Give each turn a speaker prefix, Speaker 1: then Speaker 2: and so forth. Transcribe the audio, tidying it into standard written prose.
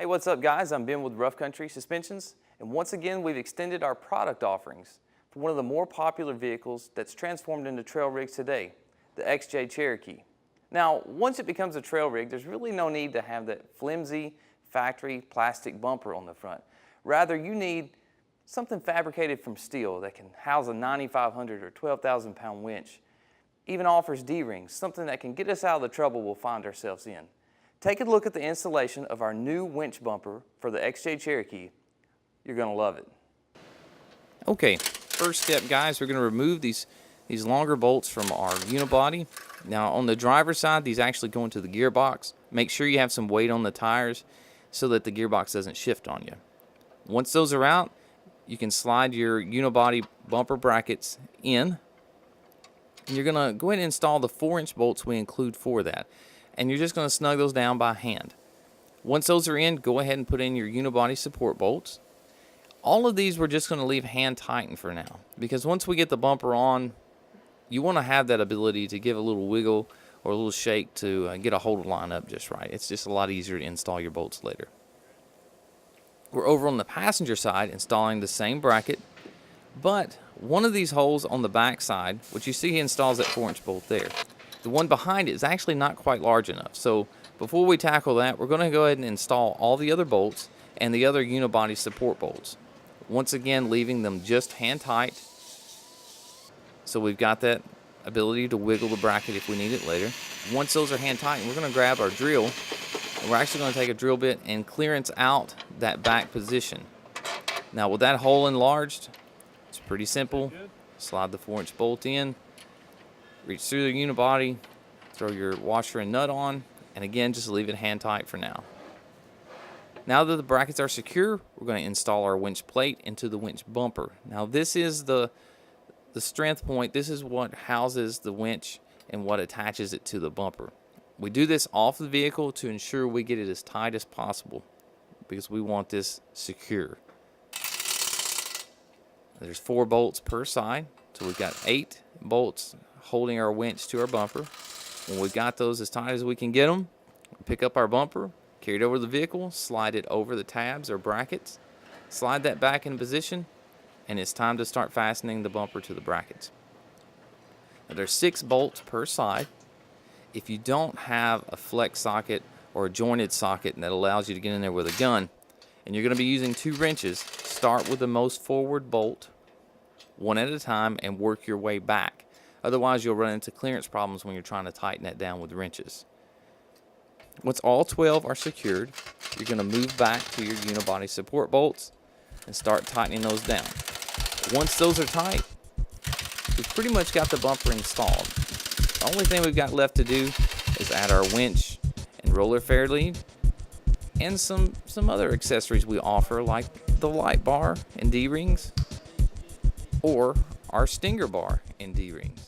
Speaker 1: what's up guys? I'm Ben with Rough Country Suspensions, and once again we've extended our product offerings for one of the more popular vehicles that's transformed into trail rigs today, the XJ Cherokee. Now, once it becomes a trail rig, there's really no need to have that flimsy factory plastic bumper on the front. Rather, you need something fabricated from steel that can house a 9,500 or 12,000 pound winch. Even offers D-rings, something that can get us out of the trouble we'll find ourselves in. Take a look at the installation of our new winch bumper for the XJ Cherokee. You're going to love it.
Speaker 2: Okay, first step guys, we're going to remove these longer bolts from our unibody. Now on the driver's side, these actually go into the gearbox. Make sure you have some weight on the tires so that the gearbox doesn't shift on you. Once those are out, you can slide your unibody bumper brackets in. And you're going to go ahead and install the 4-inch bolts we include for that. And you're just going to snug those down by hand. Once those are in, go ahead and put in your unibody support bolts. All of these we're just going to leave hand tightened for now, because once we get the bumper on, you want to have that ability to give a little wiggle or a little shake to get a hold line up just right. It's just a lot easier to install your bolts later. We're over on the passenger side installing the same bracket, but one of these holes on the back side, which you see he installs that 4-inch bolt there, the one behind it is actually not quite large enough. So before we tackle that, we're going to go ahead and install all the other bolts and the other unibody support bolts. Once again, leaving them just hand tight. So we've got that ability to wiggle the bracket if we need it later. Once those are hand tight, we're going to grab our drill, and we're actually going to take a drill bit and clearance out that back position. Now with that hole enlarged, it's pretty simple. Slide the 4-inch bolt in. Reach through the unibody, throw your washer and nut on, and again, just leave it hand tight for now. Now that the brackets are secure, we're going to install our winch plate into the winch bumper. Now this is the strength point. This is what houses the winch and what attaches it to the bumper. We do this off the vehicle to ensure we get it as tight as possible, because we want this secure. There's 4 bolts per side, so we've got 8 bolts holding our winch to our bumper. When we've got those as tight as we can get them, pick up our bumper, carry it over the vehicle, slide it over the tabs or brackets, slide that back in position, and it's time to start fastening the bumper to the brackets. Now there's 6 bolts per side. If you don't have a flex socket or a jointed socket that allows you to get in there with a gun, and you're going to be using 2 wrenches, start with the most forward bolt, one at a time, and work your way back. Otherwise, you'll run into clearance problems when you're trying to tighten that down with wrenches. Once all 12 are secured, you're going to move back to your unibody support bolts and start tightening those down. Once those are tight, we've pretty much got the bumper installed. The only thing we've got left to do is add our winch and roller fairlead and some other accessories we offer, like the light bar and D-rings or our stinger bar and D-rings.